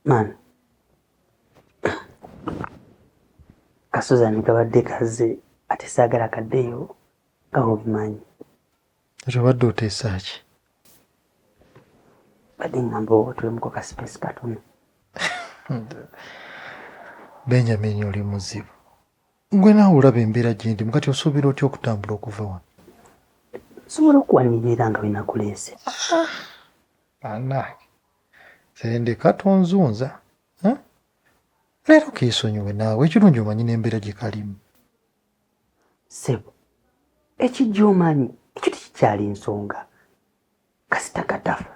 Man. Kasuzani kabadde kaze ate saagala kaddeyo nga obimanyi. Obadde oteesa ki? Badde ngamba otwemuko ka space katono. Benjamin oli muzibu. Gwe naawe olaba embeera gye ndi kati osuubira otya okutambula okuva wano? Sobola okuwanirira nga binakuleese. Bannange sendeka tonzunza. Leero keesonyiwe naawe ekirungi omanyi n'embeera gye kalimu. Ssebo, ekijja omanyi ekyo tekikyali nsonga. Kasita katafa.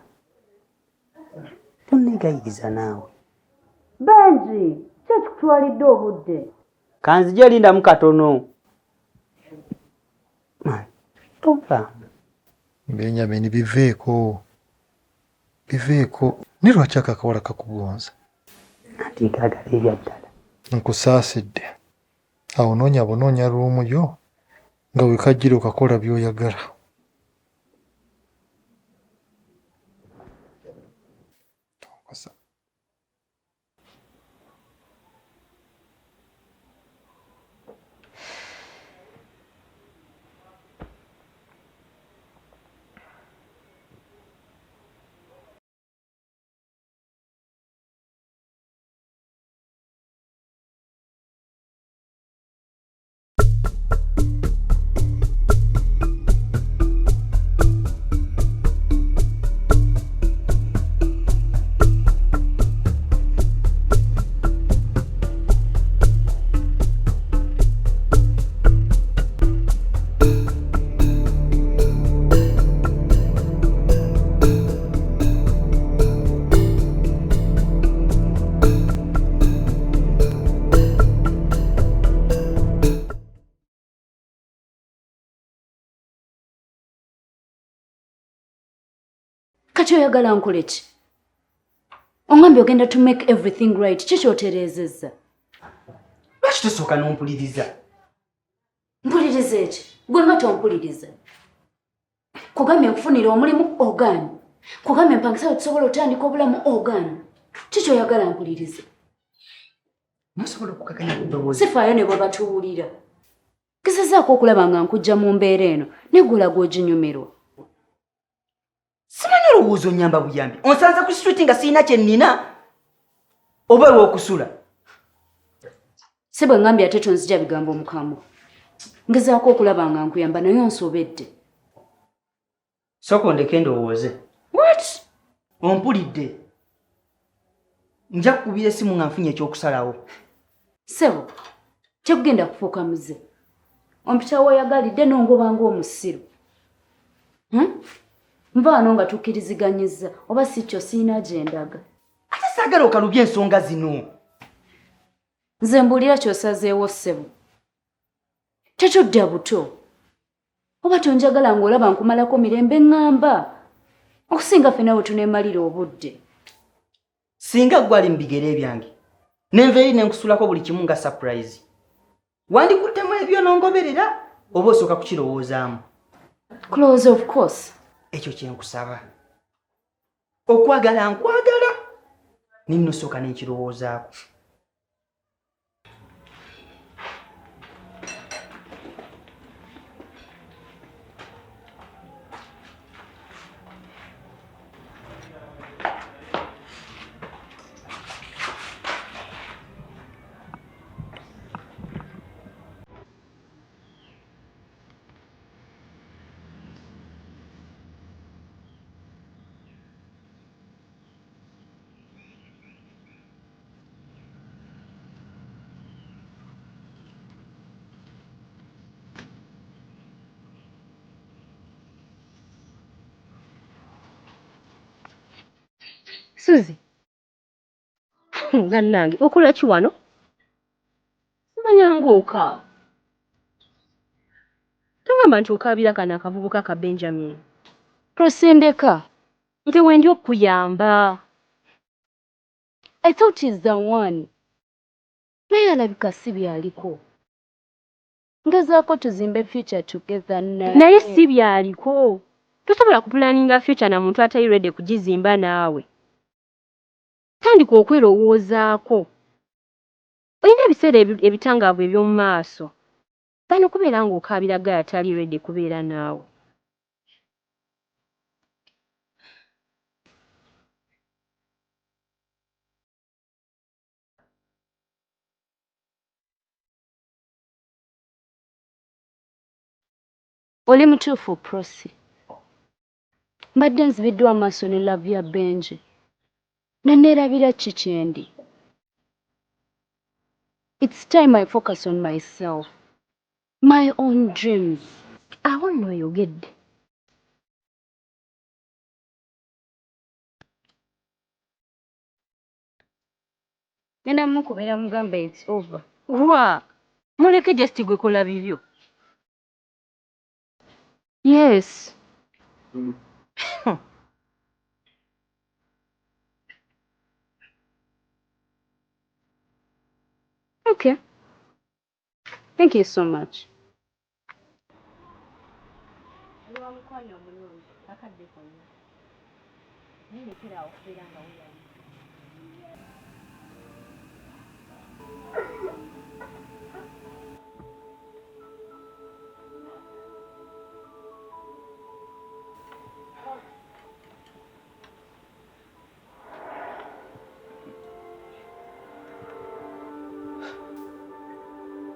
Tonneegayiriza naawe. Benji, kyo kikutwalidde obudde. Kanzija lindamu katono. Man, tovaamu. Benjamin biveeko. Ne lwaki akakawala kakugonza? Anti kaagala ebya ddala. Nkusaasidde. Awo noonya luumu yo nga wekajjira okakola by'oyagala. Kati oyagala nkole ki? Ongambye ogenda to make everything right. Kiki otereezezza? Lwaki tosooka n'ompuliriza? Mpuliriza eki? Gwe nga tompuliriza. Kugambye nkufunira omulimu ogaana. Kugambye mpangisa wetusobola otandika obulamu ogaana. Kiki oyagala mpuliriza? Nasobola okukakanya ku ddoboozi. Sifaayo ne bwe batuwulira. Gezazaako okulaba nga nkujja mu mbeera eno neggula gw'oginyumirwa. Simanyi olowooza onnyamba buyambi. Onsanze ku street nga sirina kye nnina. Oba olw'okusula. Si bwe ngambye ate tonzija bigambo omukambwe. Ngezaako okulaba nga nkuyamba naye onsobedde. Sooka ondeke ndowooze. What? Ompulidde. Nja kukubira essimu nga nfunye ekyokusalawo. Sebo, kyekugenda kufuuka muze. Ompita w'oyagalidde n'ongoba ng'omusiru. Nva wano nga tukkiriziganyizza oba si kyo sirina gye ndaga. Ate saagala okalubya ensonga zino. Nze mbuulira ky'osazeewo ssebo. Tetudda buto. Oba tonjagala ng'olaba nkumalako mirembe ŋŋamba. Okusinga ffenna bwe tuneemalira obudde. Singa gwali mu bigere byange. Nenva eri ne nkusulako buli kimu nga surprise. Wandikuddemu ebyo n'ongoberera oba osooka kukirowoozaamu. Close of course. Ekyo kye nkusaba. Okwagala nkwagala. Ninno sooka n'ekirowoozaako. Suzi. Ngannange okola ki wano? Simanya ng'oka. Tongamba nti okaabira kano akavubuka ka Benjamin. Prosendeka. Nze wendi okuyamba. I thought he's the one. Naye alabika si byaliko. Ngezaako tuzimbe future together naye si byaliko. Tosobola kupulaninga future na muntu atali ready kugizimba naawe. tandika okwerowoozaako. Olina ebiseera ebitangaavu eby'omu maaso. Bano kubeera ng'okaabira ggaya atali ready kubeera naawe. Oli mutuufu Prosi. Mbadde nzibiddwa amaaso ne laavu ya Benji. Ne neerabira kikyendi. It's time I focus on myself. My own dreams. Awo nno oyogedde. Nenda mukubeera mugamba it's over. Wa! Muleke just gwe kola bibyo. Yes. Okay. Thank you so much.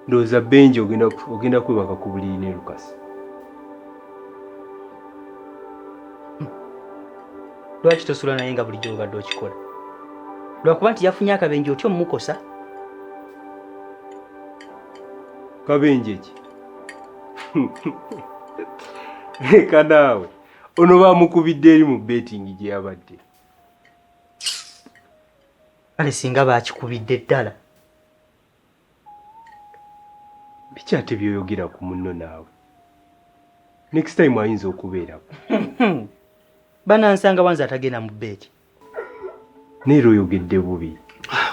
Ndowooza Benji ogenda kwebaka ku buliri ne Lucas. Lwaki tosula naye nga bulijjo obadde okikola? Lwakuba nti yafunye akabenje otyo mumukosa? Kabenje ki? Leka naawe ono baamukubidde eri mu betting gye yabadde. Kale singa baakikubidde ddala. Biki ate by'oyogera ku munno naawe? Next time ayinza okubeerako. Banansanga wanze atagenda mu beeti. Neera oyogedde bubi.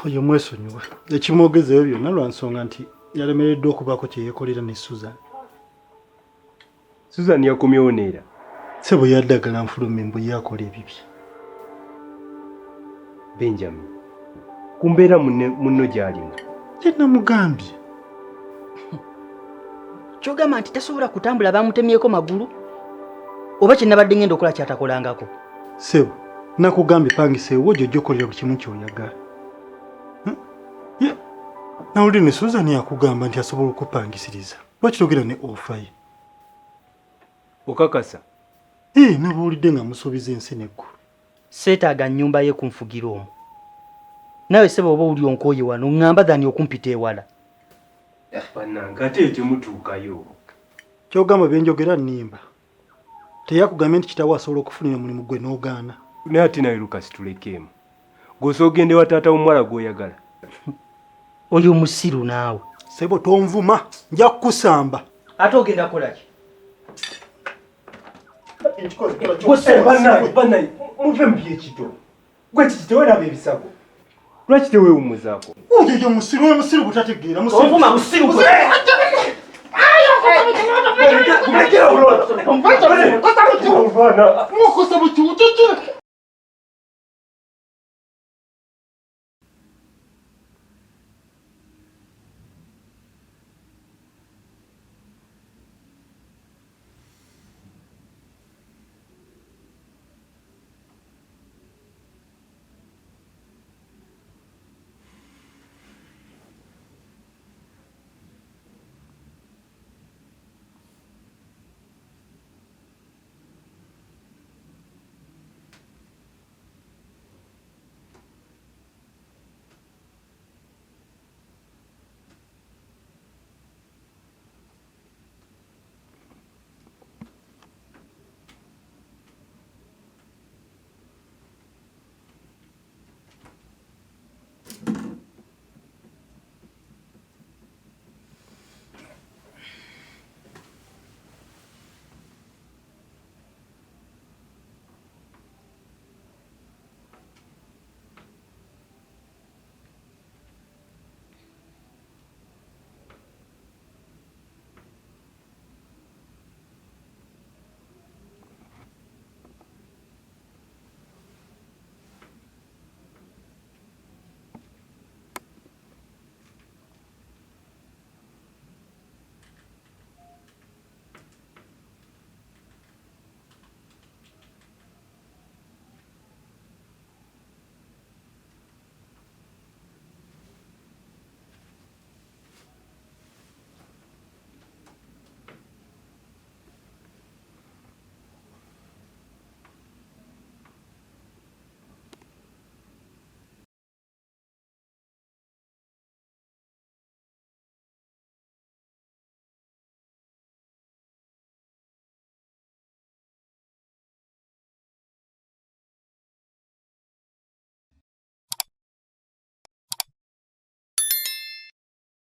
Oyo mwesonyiwe. Ekimwogezeyo byonna lwa nsonga nti yalemereddwa okubaako kye yeekolera ne Susan. Susan yakomyewo neera. Ssebo yaddagala nfulumye mbu yakola ebibye. Benjamin, kumbeera munno gy'alimu. Kye namugambye. Kyogamba nti tasobola kutambula bamutemyeko magulu? Oba kye nabadde ngenda okola kyatakolangako? Ssebo, nakugambye pangiseewo ojjo ojjokolera buli kimu ky'oyagala. Nawulire ne Susan yakugamba nti asobola okupangisiriza. Lwaki togera ne ofa ye? Okakasa? Nabuulidde nga musuubiza ensi n'eggulu. Seetaaga nnyumba ye kunfugira omwo. Nawe ssebo oba oli onkooye wano ngamba dhani okumpita ewala. Bannange ate temutuukayo. Kyogamba bye njogera nnimba. Teyakugambye nti kitaawo asobola okufunira omulimu gwe n'ogaana. Naye ate nawe Lucas tulekeemu. Gw'osobola ogende wa taata w'omuwala gw'oyagala. Oli omusiru naawe. Ssebo tonvuma, nja kukusamba. Ate ogenda kola ki? Bannange muve mu byekito. Gwe kiki teweeraba ebisago? Lwaki teweewummuzaako? Oyo musiru butategeera musiru. Onvuma musiru gwe. Mulekera olwala.